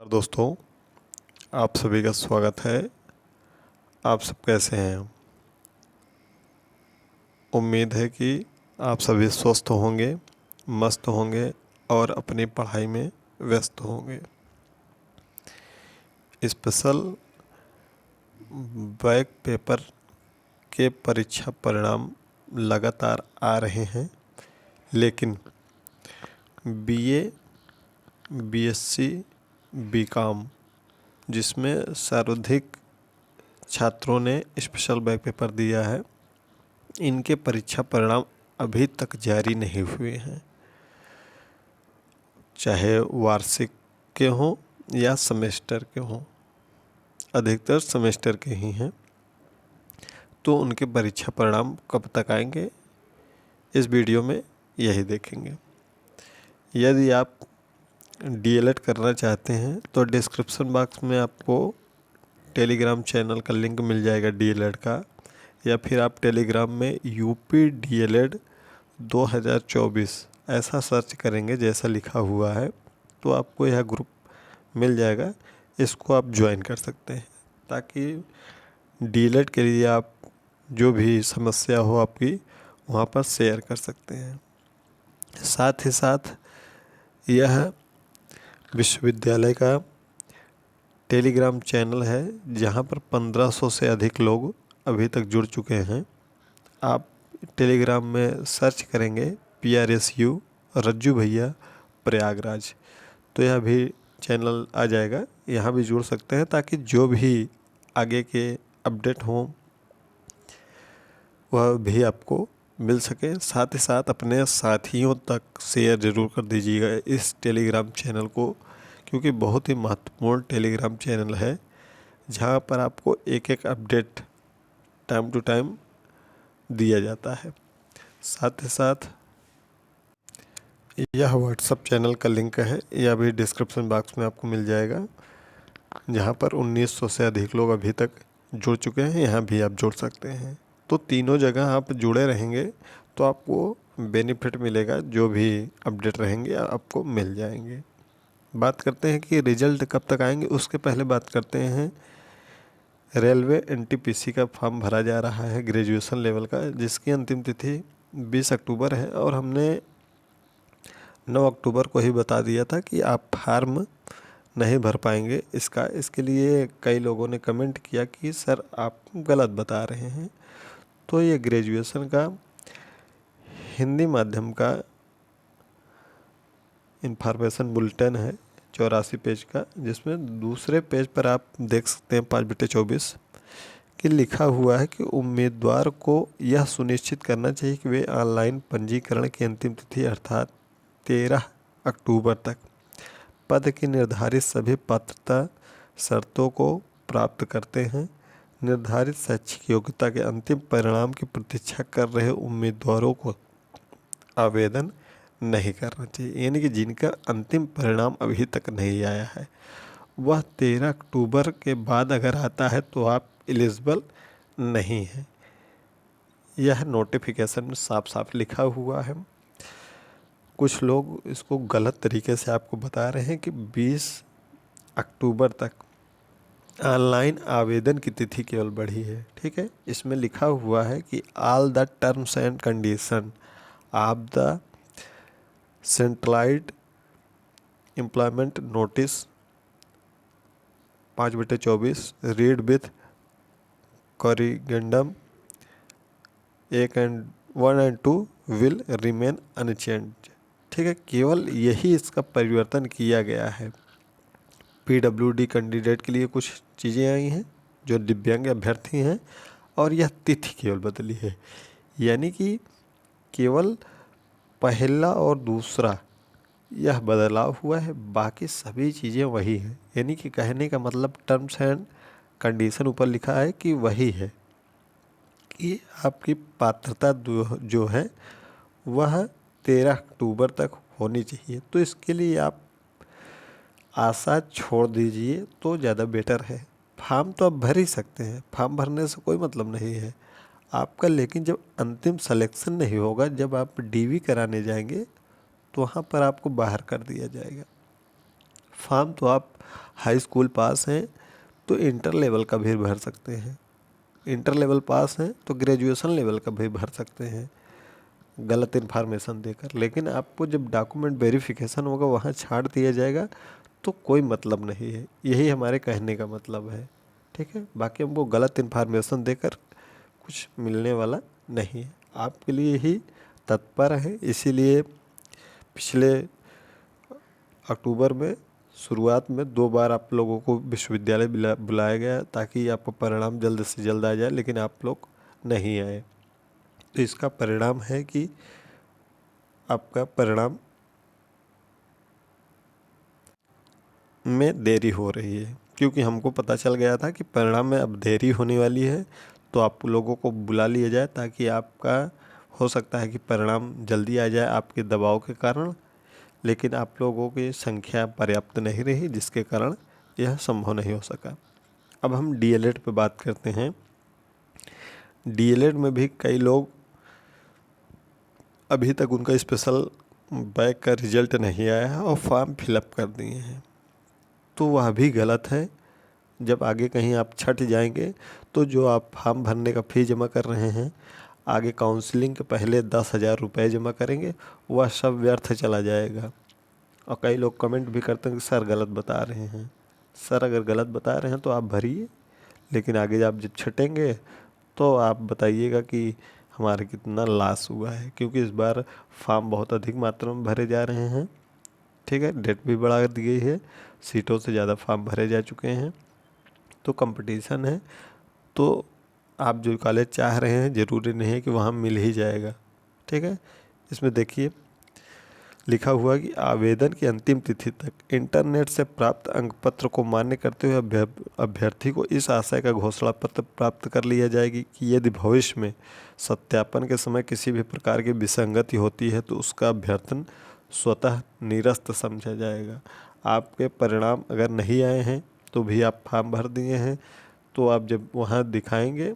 दोस्तों, आप सभी का स्वागत है। आप सब कैसे हैं? उम्मीद है कि आप सभी स्वस्थ होंगे, मस्त होंगे और अपनी पढ़ाई में व्यस्त होंगे। स्पेशल बैक पेपर के परीक्षा परिणाम लगातार आ रहे हैं, लेकिन बीए, बीएससी, बीकॉम जिसमें सर्वाधिक छात्रों ने स्पेशल बैक पेपर दिया है, इनके परीक्षा परिणाम अभी तक जारी नहीं हुए हैं। चाहे वार्षिक के हों या सेमेस्टर के हों, अधिकतर सेमेस्टर के ही हैं। तो उनके परीक्षा परिणाम कब तक आएंगे, इस वीडियो में यही देखेंगे। यदि आप डीएलएड करना चाहते हैं तो डिस्क्रिप्शन बॉक्स में आपको टेलीग्राम चैनल का लिंक मिल जाएगा डीएलएड का, या फिर आप टेलीग्राम में यूपी डीएलएड 2024 ऐसा सर्च करेंगे जैसा लिखा हुआ है, तो आपको यह ग्रुप मिल जाएगा। इसको आप ज्वाइन कर सकते हैं ताकि डीएलएड के लिए आप जो भी समस्या हो आपकी वहाँ पर शेयर कर सकते हैं। साथ ही साथ यह विश्वविद्यालय का टेलीग्राम चैनल है जहाँ पर 1500 से अधिक लोग अभी तक जुड़ चुके हैं। आप टेलीग्राम में सर्च करेंगे PRSU रज्जू भैया प्रयागराज, तो यह भी चैनल आ जाएगा। यहाँ भी जुड़ सकते हैं ताकि जो भी आगे के अपडेट हों वह भी आपको मिल सके। साथ ही साथ अपने साथियों तक शेयर ज़रूर कर दीजिएगा इस टेलीग्राम चैनल को, क्योंकि बहुत ही महत्वपूर्ण टेलीग्राम चैनल है जहाँ पर आपको एक एक अपडेट टाइम टू टाइम दिया जाता है। साथ ही साथ यह व्हाट्सएप चैनल का लिंक है, यह भी डिस्क्रिप्शन बॉक्स में आपको मिल जाएगा, जहाँ पर 1900 से अधिक लोग अभी तक जुड़ चुके हैं। यहाँ भी आप जुड़ सकते हैं। तो तीनों जगह आप जुड़े रहेंगे तो आपको बेनिफिट मिलेगा, जो भी अपडेट रहेंगे आपको मिल जाएंगे। बात करते हैं कि रिजल्ट कब तक आएंगे, उसके पहले बात करते हैं रेलवे NTPC का फॉर्म भरा जा रहा है ग्रेजुएशन लेवल का, जिसकी अंतिम तिथि 20 अक्टूबर है और हमने 9 अक्टूबर को ही बता दिया था कि आप फार्म नहीं भर पाएंगे इसके लिए कई लोगों ने कमेंट किया कि सर आप गलत बता रहे हैं। तो ये ग्रेजुएशन का हिंदी माध्यम का इंफॉर्मेशन बुलेटिन है 84 पेज का, जिसमें दूसरे पेज पर आप देख सकते हैं 5/24 कि लिखा हुआ है कि उम्मीदवार को यह सुनिश्चित करना चाहिए कि वे ऑनलाइन पंजीकरण की अंतिम तिथि अर्थात 13 अक्टूबर तक पद की निर्धारित सभी पात्रता शर्तों को प्राप्त करते हैं। निर्धारित शैक्षिक योग्यता के अंतिम परिणाम की प्रतीक्षा कर रहे उम्मीदवारों को आवेदन नहीं करना चाहिए, यानी कि जिनका अंतिम परिणाम अभी तक नहीं आया है वह 13 अक्टूबर के बाद अगर आता है तो आप एलिजिबल नहीं हैं। यह नोटिफिकेशन में साफ साफ लिखा हुआ है। कुछ लोग इसको गलत तरीके से आपको बता रहे हैं कि 20 अक्टूबर तक ऑनलाइन आवेदन की तिथि केवल बढ़ी है। ठीक है, इसमें लिखा हुआ है कि all the terms and condition of the centralised employment notice 5/24 read with corrigendum 1 and 2 will remain unchange. ठीक है, केवल यही इसका परिवर्तन किया गया है। PWD कैंडिडेट के लिए कुछ चीज़ें आई हैं जो दिव्यांग अभ्यर्थी हैं, और यह तिथि केवल बदली है, यानी कि केवल पहला और दूसरा यह बदलाव हुआ है, बाकी सभी चीज़ें वही हैं। यानी कि कहने का मतलब टर्म्स एंड कंडीशन ऊपर लिखा है कि वही है कि आपकी पात्रता जो है वह 13 अक्टूबर तक होनी चाहिए। तो इसके लिए आप आशा छोड़ दीजिए तो ज़्यादा बेटर है। फॉर्म तो आप भर ही सकते हैं, फॉर्म भरने से कोई मतलब नहीं है आपका, लेकिन जब अंतिम सिलेक्शन नहीं होगा, जब आप DV कराने जाएंगे तो वहाँ पर आपको बाहर कर दिया जाएगा। फॉर्म तो आप हाई स्कूल पास हैं तो इंटर लेवल का भी भर सकते हैं, इंटर लेवल पास हैं तो ग्रेजुएशन लेवल का भी भर सकते हैं गलत इन्फॉर्मेशन देकर। लेकिन आपको जब डॉक्यूमेंट वेरिफिकेशन होगा वहाँ छाड़ दिया जाएगा तो कोई मतलब नहीं है, यही हमारे कहने का मतलब है। ठीक है, बाकी हमको गलत इन्फॉर्मेशन देकर कुछ मिलने वाला नहीं है, आपके लिए ही तत्पर है। इसीलिए पिछले अक्टूबर में शुरुआत में 2 बार आप लोगों को विश्वविद्यालय बुलाया गया ताकि आपका परिणाम जल्द से जल्द आ जाए, लेकिन आप लोग नहीं आए। तो इसका परिणाम है कि आपका परिणाम में देरी हो रही है, क्योंकि हमको पता चल गया था कि परिणाम में अब देरी होने वाली है, तो आप लोगों को बुला लिया जाए ताकि आपका हो सकता है कि परिणाम जल्दी आ जाए आपके दबाव के कारण, लेकिन आप लोगों की संख्या पर्याप्त नहीं रही जिसके कारण यह संभव नहीं हो सका। अब हम डीएलएड पे बात करते हैं। डीएलएड में भी कई लोग अभी तक उनका स्पेशल बैक का रिजल्ट नहीं आया है और फॉर्म फिलअप कर दिए हैं, तो वह भी गलत है। जब आगे कहीं आप छट जाएंगे तो जो आप फॉर्म भरने का फ़ी जमा कर रहे हैं, आगे काउंसलिंग के पहले 10,000 रुपये जमा करेंगे, वह सब व्यर्थ चला जाएगा। और कई लोग कमेंट भी करते हैं कि सर गलत बता रहे हैं। सर अगर गलत बता रहे हैं तो आप भरिए, लेकिन आगे आप जब छटेंगे तो आप बताइएगा कि हमारा कितना लॉस हुआ है, क्योंकि इस बार फॉर्म बहुत अधिक मात्रा में भरे जा रहे हैं। ठीक है, डेट भी बढ़ा दी गई है, सीटों से ज़्यादा फॉर्म भरे जा चुके हैं, तो कंपटीशन है। तो आप जो कॉलेज चाह रहे हैं ज़रूरी नहीं है कि वहाँ मिल ही जाएगा। ठीक है, इसमें देखिए लिखा हुआ कि आवेदन की अंतिम तिथि तक इंटरनेट से प्राप्त अंक पत्र को मान्य करते हुए अभ्यर्थी को इस आशय का घोषणा पत्र प्राप्त कर लिया जाएगी कि यदि भविष्य में सत्यापन के समय किसी भी प्रकार की विसंगति होती है तो उसका अभ्यर्थन स्वतः निरस्त समझा जाएगा। आपके परिणाम अगर नहीं आए हैं तो भी आप फॉर्म भर दिए हैं, तो आप जब वहाँ दिखाएंगे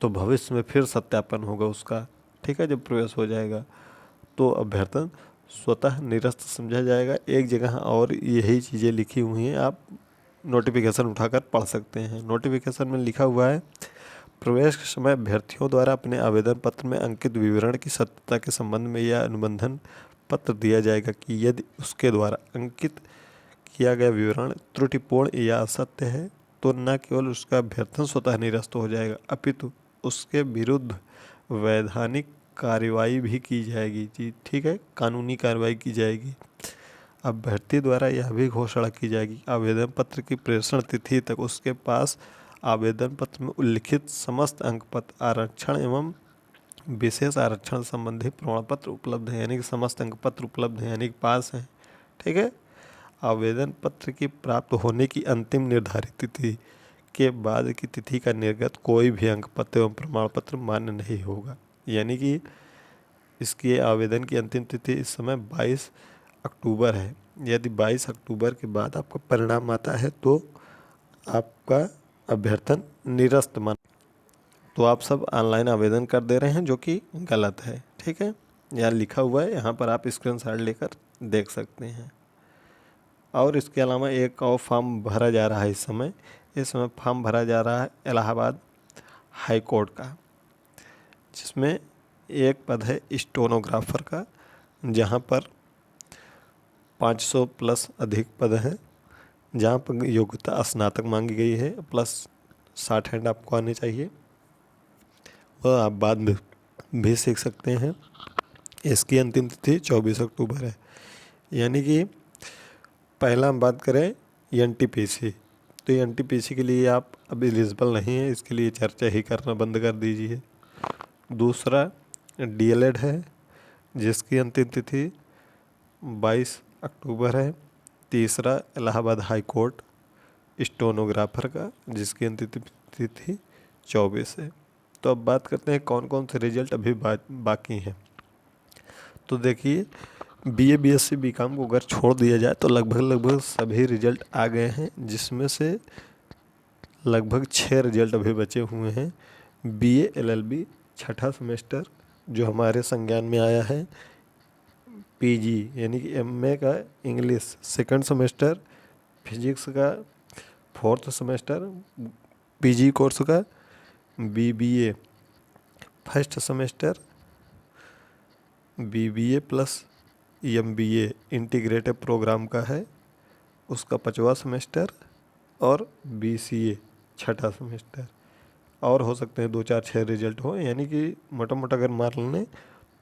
तो भविष्य में फिर सत्यापन होगा उसका। ठीक है, जब प्रवेश हो जाएगा तो अभ्यर्थन स्वतः निरस्त समझा जाएगा। एक जगह और यही चीज़ें लिखी हुई हैं, आप नोटिफिकेशन उठाकर पढ़ सकते हैं। नोटिफिकेशन में लिखा हुआ है, प्रवेश के समय अभ्यर्थियों द्वारा अपने आवेदन पत्र में अंकित विवरण की सत्यता के संबंध में यह अनुबंधन पत्र दिया जाएगा कि यदि उसके द्वारा अंकित किया गया विवरण त्रुटिपूर्ण या असत्य है तो न केवल उसका अभ्यर्थन स्वतः निरस्त हो जाएगा, अपितु उसके विरुद्ध वैधानिक कार्रवाई भी की जाएगी। जी ठीक है, कानूनी कार्रवाई की जाएगी। अभ्यर्थी द्वारा यह भी घोषणा की जाएगी आवेदन पत्र की प्रेषण तिथि तक उसके पास आवेदन पत्र में उल्लिखित समस्त अंक पत्र, आरक्षण एवं विशेष आरक्षण संबंधी प्रमाण पत्र उपलब्ध है, यानी कि समस्त अंक पत्र उपलब्ध हैं, यानी कि पास हैं। ठीक है, आवेदन पत्र की प्राप्त होने की अंतिम निर्धारित तिथि के बाद की तिथि का निर्गत कोई भी अंक पत्र एवं प्रमाण पत्र मान्य नहीं होगा। यानी कि इसके आवेदन की अंतिम तिथि इस समय 22 अक्टूबर है। यदि 22 अक्टूबर के बाद आपका परिणाम आता है तो आपका अभ्यर्थन निरस्त मान, तो आप सब ऑनलाइन आवेदन कर दे रहे हैं जो कि गलत है। ठीक है, यहाँ लिखा हुआ है, यहाँ पर आप स्क्रीनशॉट लेकर देख सकते हैं। और इसके अलावा एक और फॉर्म भरा जा रहा है इस समय फॉर्म भरा जा रहा है इलाहाबाद हाई कोर्ट का, जिसमें एक पद है स्टेनोग्राफर का, जहाँ पर 500 प्लस अधिक पद हैं, जहाँ पर योग्यता स्नातक मांगी गई है प्लस 60 हैंड आपको आने चाहिए, वह आप बाद में भी सीख सकते हैं। इसकी अंतिम तिथि 24 अक्टूबर है। यानी कि पहला हम बात करें एनटीपीसी, तो एनटीपीसी के लिए आप अब एलिजिबल नहीं है, इसके लिए चर्चा ही करना बंद कर दीजिए। दूसरा डीएलएड है, जिसकी अंतिम तिथि 22 अक्टूबर है। तीसरा इलाहाबाद हाई कोर्ट स्टेनोग्राफर का, जिसकी अंतिम तिथि 24 है। तो अब बात करते हैं कौन कौन से रिजल्ट अभी बाकी हैं। तो देखिए, बीए बीएससी बीकॉम को अगर छोड़ दिया जाए तो लगभग सभी रिजल्ट आ गए हैं, जिसमें से लगभग 6 रिजल्ट अभी बचे हुए हैं। बीए एलएलबी छठा सेमेस्टर जो हमारे संज्ञान में आया है, पीजी यानी कि एमए का इंग्लिश सेकंड सेमेस्टर फिजिक्स का 4th सेमेस्टर पीजी कोर्स का, BBA first semester, BBA plus MBA integrated programme का है, उसका 5वां सेमेस्टर, और बीसीए 6ठा सेमेस्टर। और हो सकते हैं 2 4 6 रिजल्ट हो, यानी कि मोटा मोटा अगर मार लें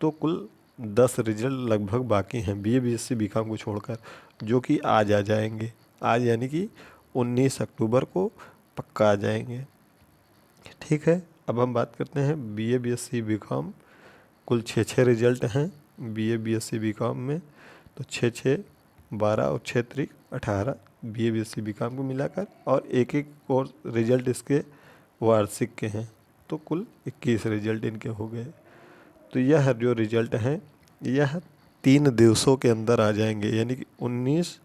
तो कुल 10 रिजल्ट लगभग बाकी हैं बीए बीएससी बीकॉम को छोड़कर, जो कि आज आ जाएंगे। आज यानी कि 19 अक्टूबर को पक्का आ जाएंगे। ठीक है, अब हम बात करते हैं बीए बीएससी बीकॉम। कुल 6 रिजल्ट हैं बीए बीएससी बीकॉम में, तो 6 12 और 6 त्रिक 18 बीए बीएससी बीकॉम को मिलाकर, और एक एक कोर्स रिजल्ट इसके वार्षिक के हैं, तो कुल 21 रिजल्ट इनके हो गए। तो यह जो रिजल्ट हैं यह 3 दिवसों के अंदर आ जाएंगे, यानी कि 19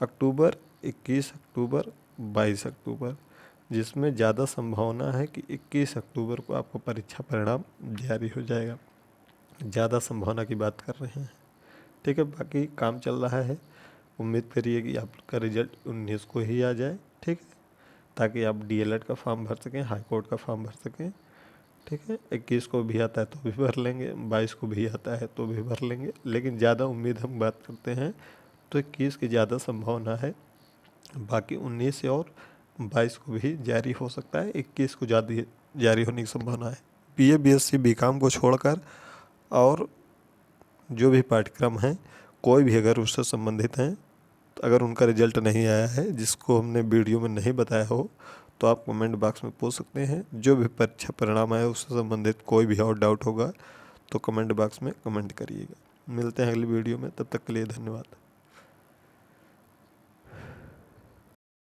अक्टूबर, 21 अक्टूबर, 22 अक्टूबर, जिसमें ज़्यादा संभावना है कि 21 अक्टूबर को आपको परीक्षा परिणाम जारी हो जाएगा। ज़्यादा संभावना की बात कर रहे हैं। ठीक है, बाकी काम चल रहा है, उम्मीद करिए कि आपका रिजल्ट 19 को ही आ जाए। ठीक है, ताकि आप डीएलएड का फॉर्म भर सकें, हाई कोर्ट का फॉर्म भर सकें। ठीक है, 21 को भी आता है तो भी भर लेंगे, 22 को भी आता है तो भी भर लेंगे, लेकिन ज़्यादा उम्मीद हम बात करते हैं तो 21 की ज़्यादा संभावना है। बाकी 19 और 22 को भी जारी हो सकता है, 21 को ज़्यादा जारी होने की संभावना है। बीए बीएससी बीकॉम को छोड़कर और जो भी पाठ्यक्रम हैं, कोई भी अगर उससे संबंधित हैं, तो अगर उनका रिजल्ट नहीं आया है जिसको हमने वीडियो में नहीं बताया हो, तो आप कमेंट बॉक्स में पूछ सकते हैं। जो भी परीक्षा परिणाम आया उससे संबंधित कोई भी और डाउट होगा तो कमेंट बॉक्स में कमेंट करिएगा। मिलते हैं अगली वीडियो में, तब तक के लिए धन्यवाद।